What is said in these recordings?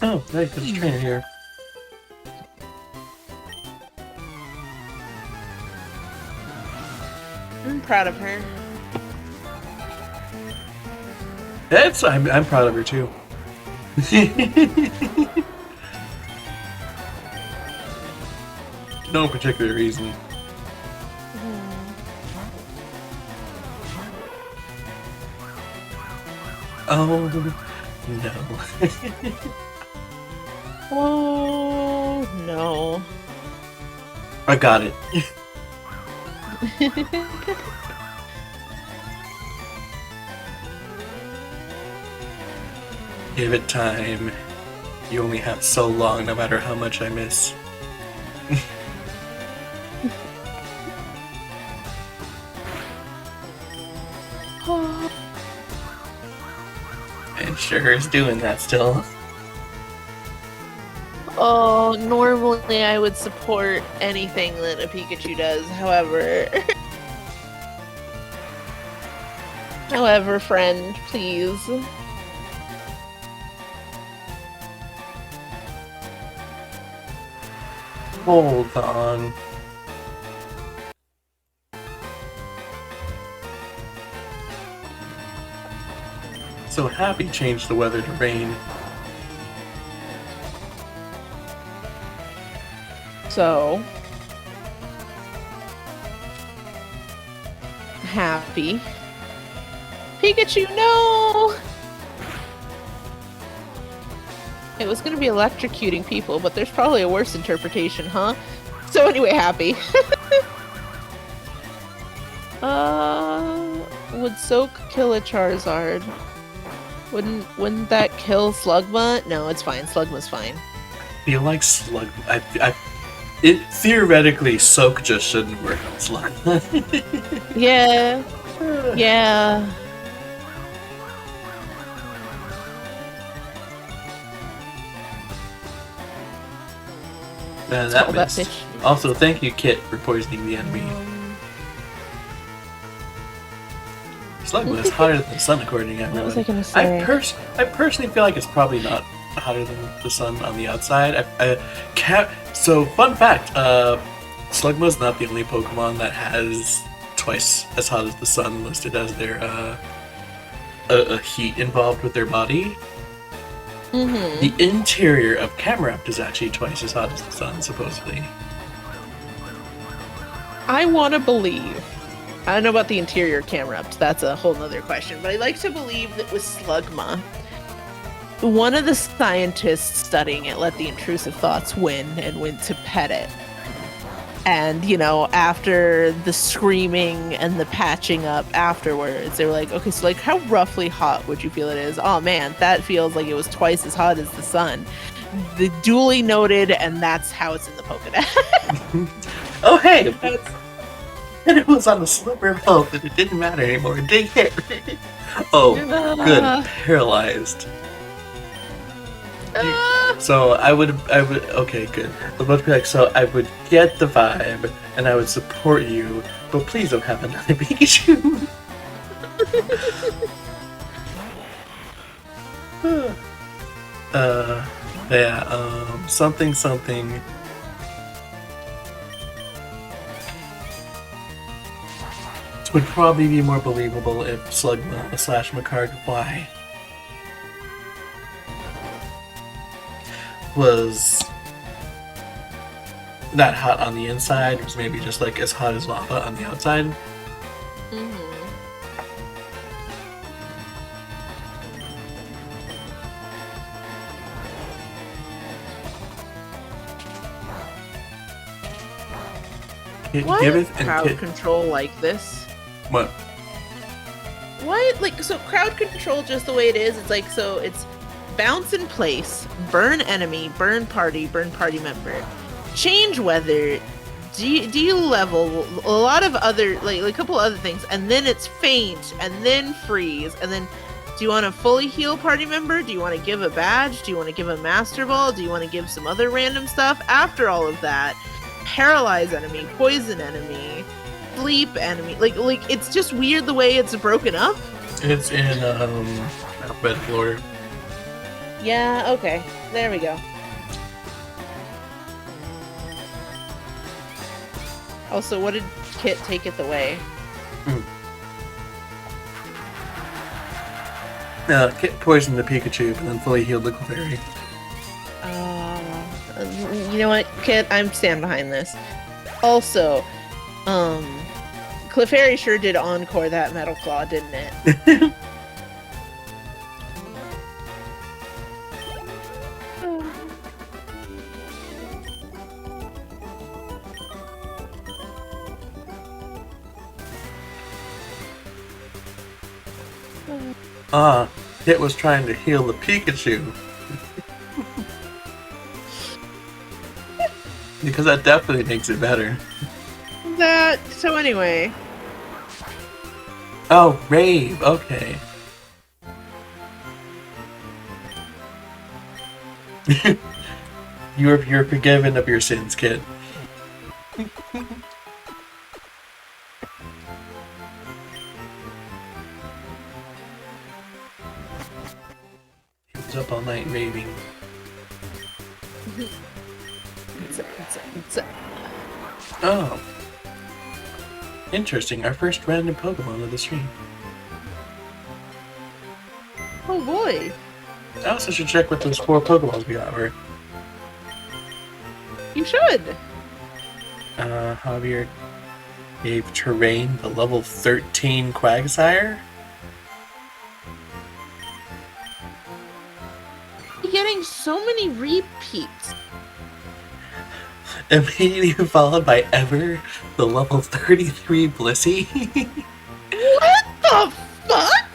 Oh, nice. There's a trainer here. I'm proud of her. I'm proud of her too. No particular reason. Oh no. Oh no. I got it. Give it time. You only have so long, no matter how much I miss. And sure is doing that still. Oh, normally I would support anything that a Pikachu does. However, friend, please. Hold on. So Happy changed the weather to rain. So Happy. Pikachu, no! It was gonna be electrocuting people, but there's probably a worse interpretation, huh? So anyway, Happy. Would Soak kill a Charizard? Wouldn't that kill Slugma? No, it's fine. Slugma's fine. I feel like Slug. It theoretically Soak just shouldn't work on Slug. Yeah. Yeah. That missed. Also, thank you, Kit, for poisoning the enemy. Slugma is hotter than the sun, according to everyone. What was I gonna say? I personally feel like it's probably not hotter than the sun on the outside. So, fun fact: Slugma is not the only Pokemon that has twice as hot as the sun listed as their a heat involved with their body. Mm-hmm. The interior of Camerupt is actually twice as hot as the sun, supposedly. I want to believe. I don't know about the interior Camerupt. That's a whole nother question. But I like to believe that with Slugma, one of the scientists studying it let the intrusive thoughts win and went to pet it. And, you know, after the screaming and the patching up afterwards, they were like, okay, so like how roughly hot would you feel it is? Oh man, that feels like it was twice as hot as the sun. The duly noted, and that's how it's in the Pokedex. Oh hey! And it was on the sliver of hope that it didn't matter anymore. It did hit. Oh, good. Paralyzed. So I would, okay, good. I would be like, so I would get the vibe, and I would support you, but please don't have another Pikachu. Something. It would probably be more believable if Slugma / Makargfly was not hot on the inside, it was maybe just like as hot as lava on the outside. Mm-hmm. Why crowd control like this? What? Why, like, so crowd control just the way it is, it's like, so it's bounce in place, burn enemy, burn party member, change weather, de-level, a lot of other, like a couple other things, and then it's faint, and then freeze, and then do you want to fully heal party member? Do you want to give a badge? Do you want to give a Master Ball? Do you want to give some other random stuff? After all of that, paralyze enemy, poison enemy, sleep enemy, like it's just weird the way it's broken up. It's in alphabetical order. Yeah, okay. There we go. Also, what did Kit take it away? Kit poisoned the Pikachu and then fully healed the Clefairy. You know what, Kit? I'm stand behind this. Also, Clefairy sure did encore that Metal Claw, didn't it? Kit was trying to heal the Pikachu. Because that definitely makes it better. So anyway. Oh, Rave, okay. You're forgiven of your sins, Kid. He was up all night raving. Oh. Interesting, our first random Pokemon of the stream. Oh boy. I also should check what those 4 Pokemon we got were. You should. Javier gave Terrain the level 13 Quagsire. You're getting so many repeats. Immediately followed by Ever, the level 33 Blissey. What the fuck?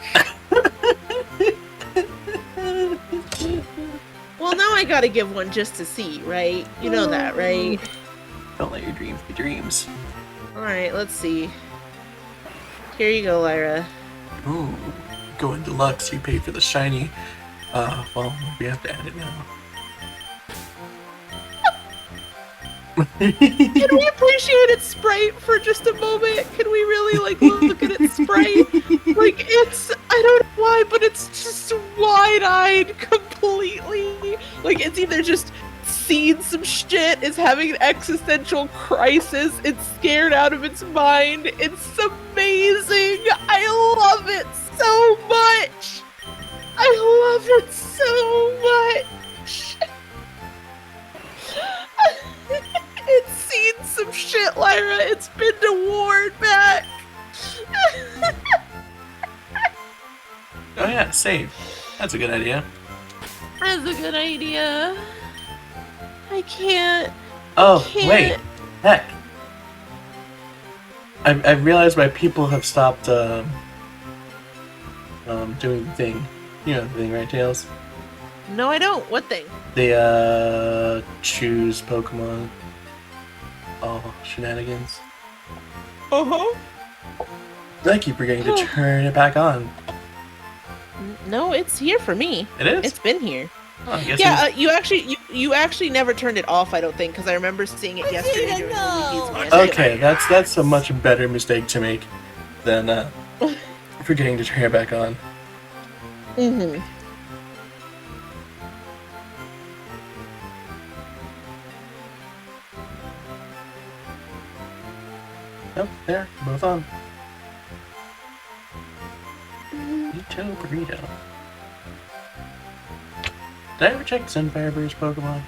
Well, now I gotta give one just to see, right? You know that, right? Don't let your dreams be dreams. Alright, let's see. Here you go, Lyra. Ooh, going deluxe, you pay for the shiny. Well, we have to add it now. Can we appreciate its sprite for just a moment? Can we really, like, look at its sprite? Like, it's, I don't know why, but it's just wide-eyed completely. Like, it's either just seen some shit, is having an existential crisis, it's scared out of its mind. It's amazing. I love it so much. I love it so much. It's seen some shit, Lyra. It's been to war and back. Oh yeah, save. That's a good idea. That's a good idea. I can't. Oh, wait. Heck. I realized why people have stopped doing the thing. You know the thing, right, Tails? No, I don't. What thing? They choose Pokemon. Oh, shenanigans. Uh-huh. I keep forgetting to turn it back on. No, it's here for me. It is? It's been here. Oh, I guess Yeah, you actually never turned it off, I don't think, because I remember seeing it yesterday during the reviews. Okay, that's a much better mistake to make than forgetting to turn it back on. Mm-hmm. Oh, there, both on. Ito Burrito. Did I ever check Zenfirebird's Pokemon?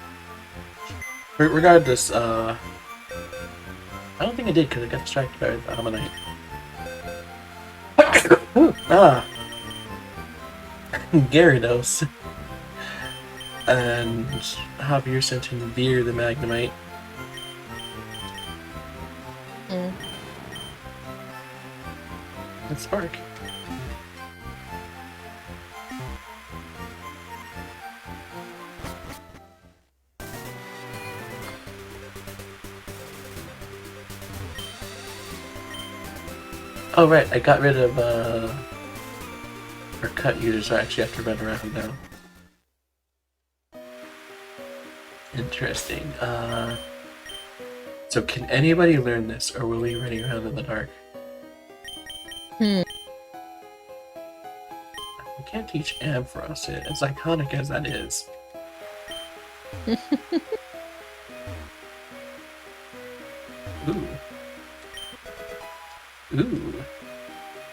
Regardless, I don't think I did because I got distracted by the Ammonite. Gyarados. And Javier sent in Veer the Magnemite. And Spark. Oh right, I got rid of or cut users, so I actually have to run around now. Interesting. So can anybody learn this, or will we be running around in the dark? I think can't teach Ampharos it, as iconic as that is. Ooh. Ooh.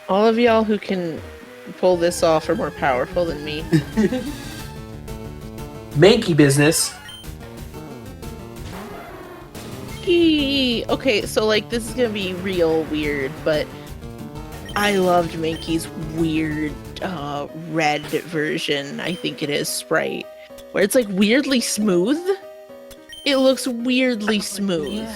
All of y'all who can pull this off are more powerful than me. Mankey business. Okay, so like this is gonna be real weird, but I loved Mankey's weird red version, I think it is, sprite, where it's like weirdly smooth. It looks weirdly smooth.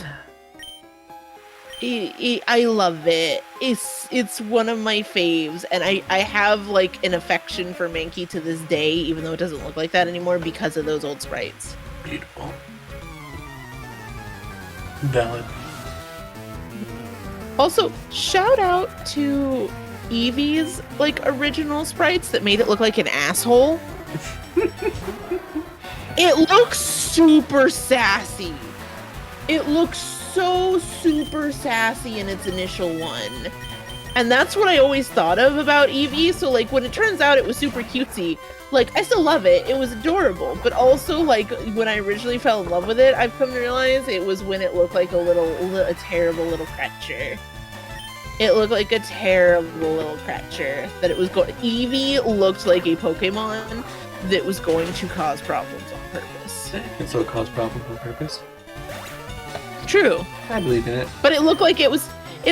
Yeah. I love it. It's one of my faves, and I have like an affection for Mankey to this day, even though it doesn't look like that anymore because of those old sprites. Beautiful. Valid. Also, shout out to Eevee's like original sprites that made it look like an asshole. It looks super sassy. It looks so super sassy in its initial one. And that's what I always thought of about Eevee. So like when it turns out it was super cutesy, like I still love it. It was adorable. But also like when I originally fell in love with it, I've come to realize it was when it looked like a terrible little creature. It looked like a terrible little creature that it was going. Eevee looked like a Pokemon that was going to cause problems on purpose. And so it caused problems on purpose? True. I believe in it. But it looked like it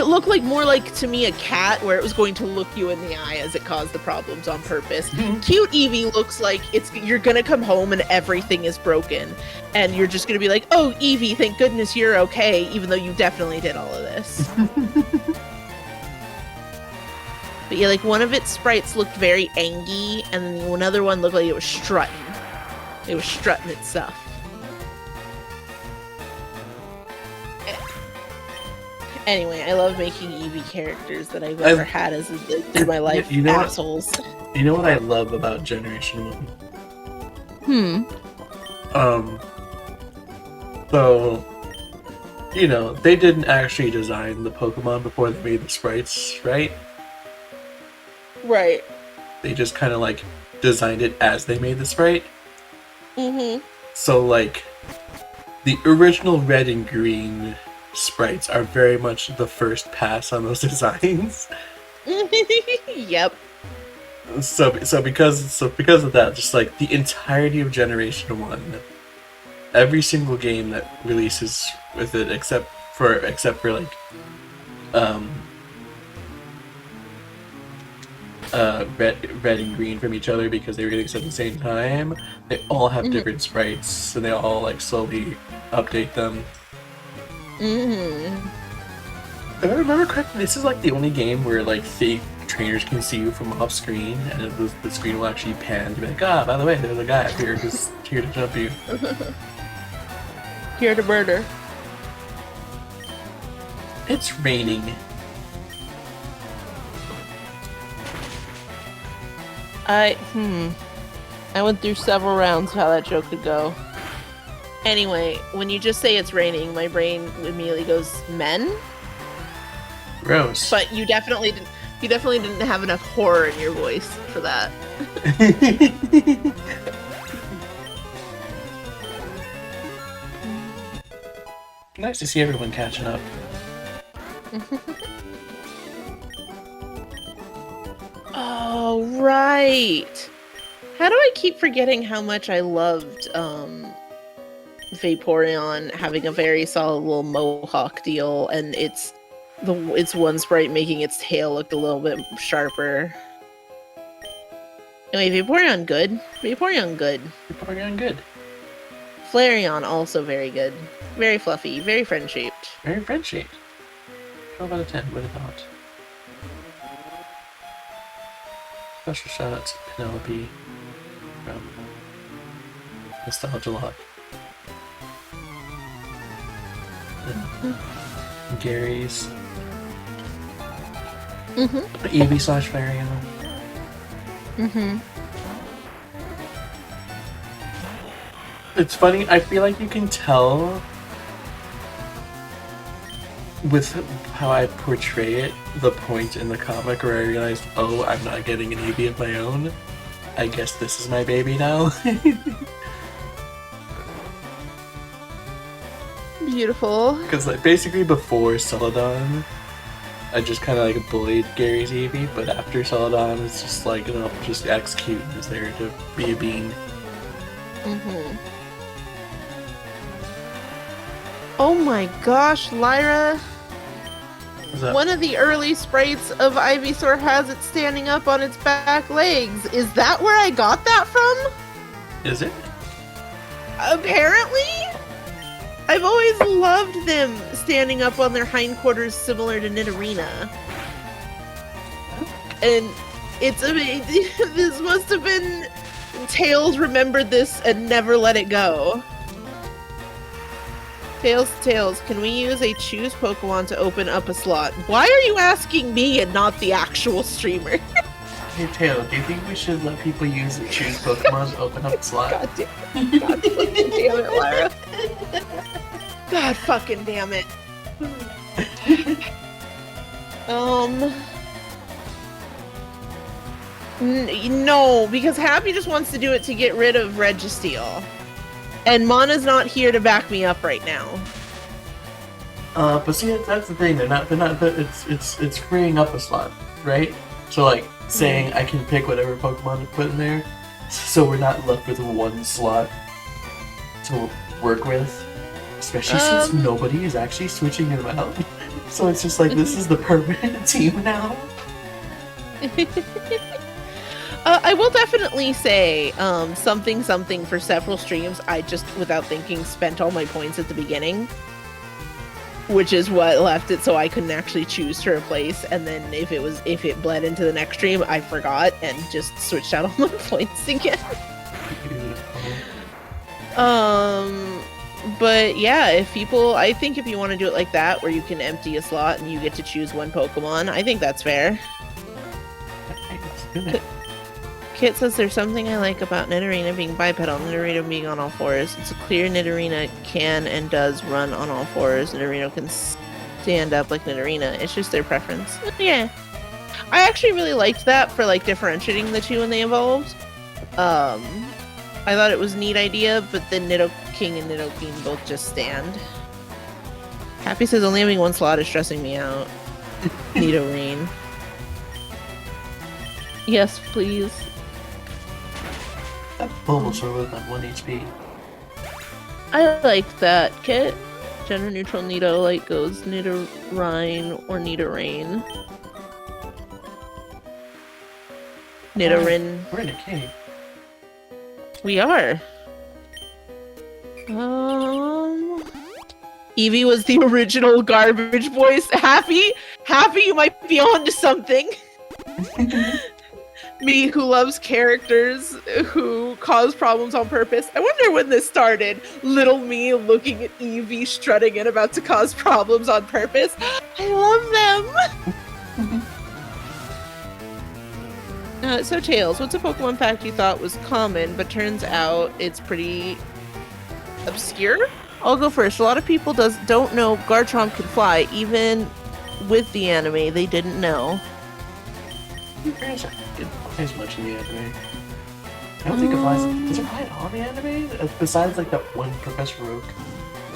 looked like more like to me a cat where it was going to look you in the eye as it caused the problems on purpose. Cute Eevee looks like you're gonna come home and everything is broken. And you're just gonna be like, oh Eevee, thank goodness you're okay, even though you definitely did all of this. But yeah, like one of its sprites looked very angy, and then another one looked like it was strutting. It was strutting itself. Anyway, I love making Eevee characters that I've ever had as through my life. You know assholes. You know what I love about Generation 1? So, you know, they didn't actually design the Pokemon before they made the sprites, right? Right. They just kind of like designed it as they made the sprite. So like, the original red and green sprites are very much the first pass on those designs. Yep. So because of that, just like the entirety of Generation 1, every single game that releases with it except for like red and green from each other because they were released at the same time, they all have different sprites and they all like slowly update them. If I remember correctly, this is like the only game where like fake trainers can see you from off screen, and the screen will actually pan to be like, ah, by the way, there's a guy up here who's here to jump you. Here to murder. It's raining. I went through several rounds of how that joke could go. Anyway, when you just say it's raining, my brain immediately goes, men? Gross. But you definitely didn't have enough horror in your voice for that. Nice to see everyone catching up. Oh, right. How do I keep forgetting how much I loved Vaporeon having a very solid little mohawk deal, and it's one sprite making its tail look a little bit sharper. Anyway, Vaporeon good. Vaporeon good. Vaporeon good. Flareon also very good. Very fluffy, very friend-shaped. Very friend-shaped. 12 out of 10, would have thought. Special shout out to Penelope from Nostalgia Lock. Gary's Eevee/Flareon. It's funny, I feel like you can tell with how I portray it, the point in the comic where I realized, oh, I'm not getting an Eevee of my own. I guess this is my baby now. Beautiful. Because like basically before Celadon, I just kind of like bullied Gary's Eevee, but after Celadon, it's just like, you know, just execute is there to be a bean. Mm-hmm. Oh my gosh, Lyra. One of the early sprites of Ivysaur has it standing up on its back legs. Is that where I got that from? Is it? Apparently. I've always loved them standing up on their hindquarters similar to Nidorina. And it's amazing. This must have been... Tails remembered this and never let it go. Tails, can we use a choose Pokemon to open up a slot? Why are you asking me and not the actual streamer? Hey Tails, do you think we should let people use the choose Pokemon to open up a slot? God damn it, Lyra. God fucking damn it. No, because Happy just wants to do it to get rid of Registeel. And Mana's not here to back me up right now. But see, that's the thing. It's freeing up a slot, right? So like saying I can pick whatever Pokemon to put in there, so we're not left with one slot to work with. Especially since nobody is actually switching them out. So it's just like, this is the permanent team now. I will definitely say something for several streams. I just, without thinking, spent all my points at the beginning. Which is what left it so I couldn't actually choose to replace. And then if it bled into the next stream, I forgot and just switched out all my points again. But yeah, I think if you want to do it like that, where you can empty a slot and you get to choose one Pokemon, I think that's fair. Kit says there's something I like about Nidorina being bipedal, Nidorino being on all fours. It's clear Nidorina can and does run on all fours. Nidorino can stand up like Nidorina. It's just their preference. Yeah. I actually really liked that for like differentiating the two when they evolved. I thought it was a neat idea, but then Nidoking and Nidoqueen both just stand. Happy says only having one slot is stressing me out. Nidorine. Yes, please. That Bulbasaur with that 1 HP. I like that, Kit. Gender neutral Nido like goes Nidorine or Nidorain. Nidorin. We're in a cave. We are. Eevee was the original garbage voice. Happy, you might be on to something. Me, who loves characters who cause problems on purpose. I wonder when this started. Little me looking at Eevee strutting and about to cause problems on purpose. I love them! So Tails, what's a Pokemon fact you thought was common, but turns out it's pretty obscure? I'll go first. A lot of people don't know Garchomp can fly. Even with the anime, they didn't know. As much in the anime. I don't think it flies. Does it fly at all in the anime? Besides like that one Professor Oak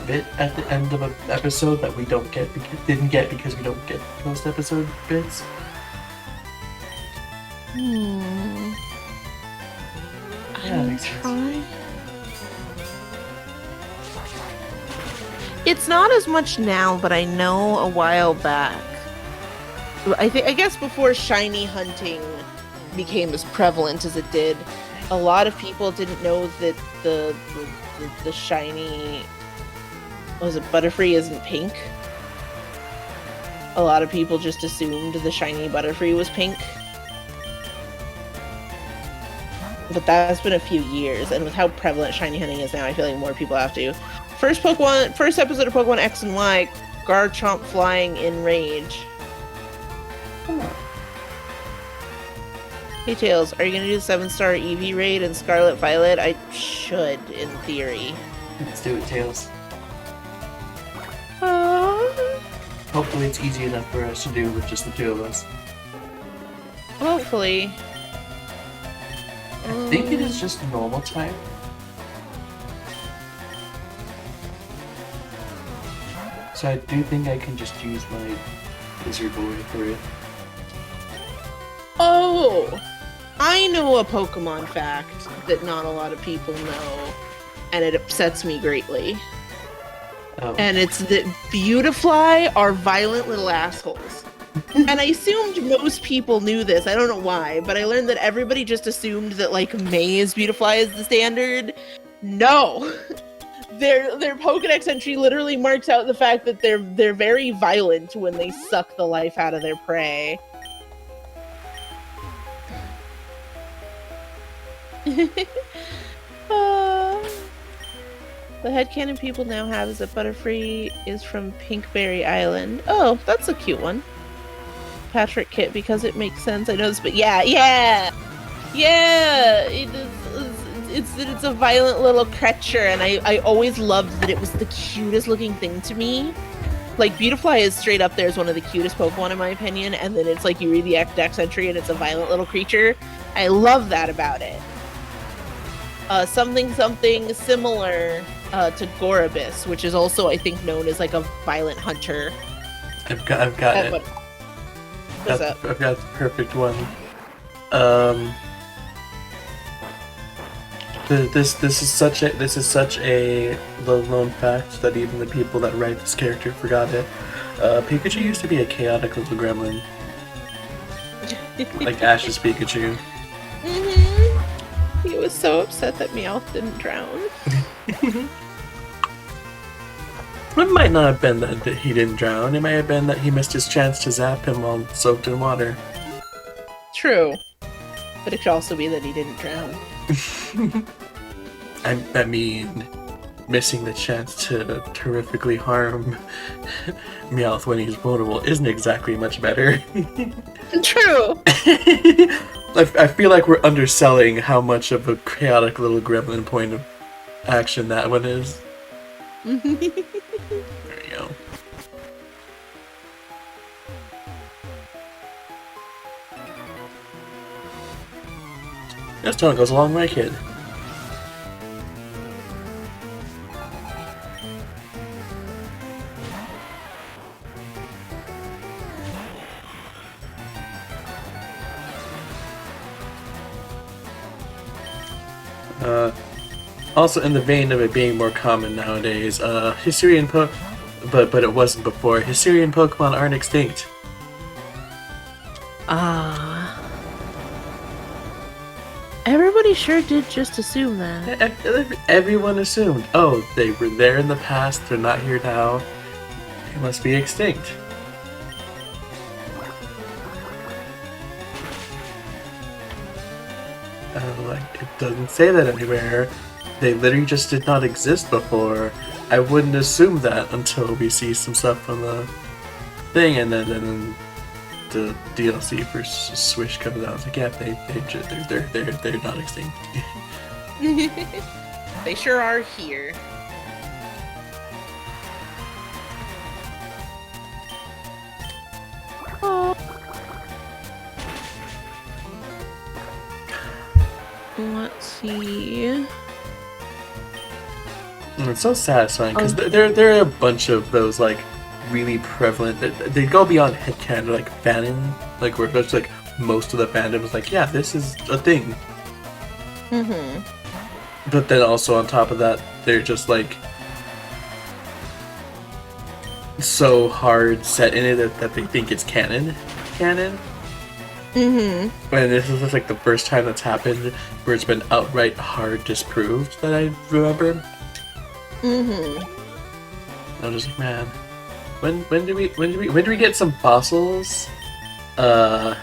bit at the end of an episode that we didn't get because we don't get post episode bits. I'm trying. It's not as much now, but I know a while back. I guess before shiny hunting became as prevalent as it did, a lot of people didn't know that the shiny, was it Butterfree isn't pink? A lot of people just assumed the shiny Butterfree was pink. But that's been a few years, and with how prevalent shiny hunting is now, I feel like more people have to. First episode of Pokemon X and Y, Garchomp flying in rage. Hey Tails, are you gonna do the 7-star Eevee raid in Scarlet Violet? I should, in theory. Let's do it, Tails. Hopefully it's easy enough for us to do with just the two of us. Hopefully. I think it is just normal type. So I do think I can just use my Lizard Boy for it. Oh, I know a Pokemon fact that not a lot of people know, and it upsets me greatly. Oh. And it's that Beautifly are violent little assholes. And I assumed most people knew this. I don't know why, but I learned that everybody just assumed that like May's Beautifly is the standard. No. Their Pokedex entry literally marks out the fact that they're very violent when they suck the life out of their prey. The headcanon people now have is that Butterfree is from Pinkberry Island. Oh, that's a cute one. Patrick Kit, because it makes sense. I know this, but yeah. It's a violent little creature, and I always loved that it was the cutest looking thing to me. Like, Beautifly is straight up there as one of the cutest Pokemon in my opinion, and then it's like you read the Dex entry and it's a violent little creature. I love that about it. Something similar to Gorobus, which is also, I think, known as like a violent hunter. I've got it. What's up? I've got the perfect one. This is such a low-known fact that even the people that write this character forgot it. Pikachu used to be a chaotic little gremlin, like Ash's Pikachu. He was so upset that Meowth didn't drown. It might not have been that he didn't drown. It might have been that he missed his chance to zap him while soaked in water. True. But it could also be that he didn't drown. I mean, missing the chance to terrifically harm Meowth when he's vulnerable isn't exactly much better. True! I feel like we're underselling how much of a chaotic little gremlin point of action that one is. There you go. This tone goes a long way, kid. Also, in the vein of it being more common nowadays, Hisuian but it wasn't before. Hisuian Pokemon aren't extinct. Everybody sure did just assume that. Everyone assumed, oh, they were there in the past, they're not here now, they must be extinct. Like, it doesn't say that anywhere. They literally just did not exist before. I wouldn't assume that until we see some stuff on the thing, and then the DLC for Swish comes out. It's like, yeah, they're not extinct. They sure are here. Oh. Let's see. It's so satisfying because there are a bunch of those like really prevalent. They go beyond headcanon, like fanon, like where there's like most of the fandom is like, yeah, this is a thing. But then also on top of that, they're just like so hard set in it that they think it's canon. And this is just like the first time that's happened where it's been outright hard disproved that I remember. I'm just like, man, when do we get some fossils that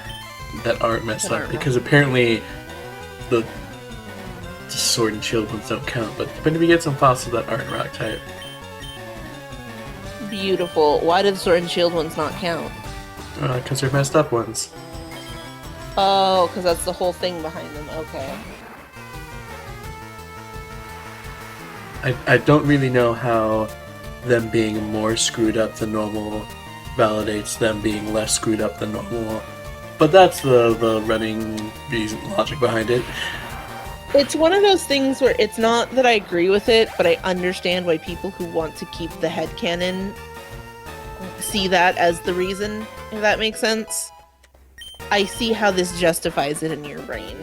aren't messed up? Because apparently the Sword and Shield ones don't count. But when do we get some fossils that aren't rock type? Beautiful. Why do the Sword and Shield ones not count? Because they're messed up ones. Oh, because that's the whole thing behind them. Okay. I don't really know how them being more screwed up than normal validates them being less screwed up than normal. But that's the running reason, logic behind it. It's one of those things where it's not that I agree with it, but I understand why people who want to keep the headcanon see that as the reason, if that makes sense. I see how this justifies it in your brain.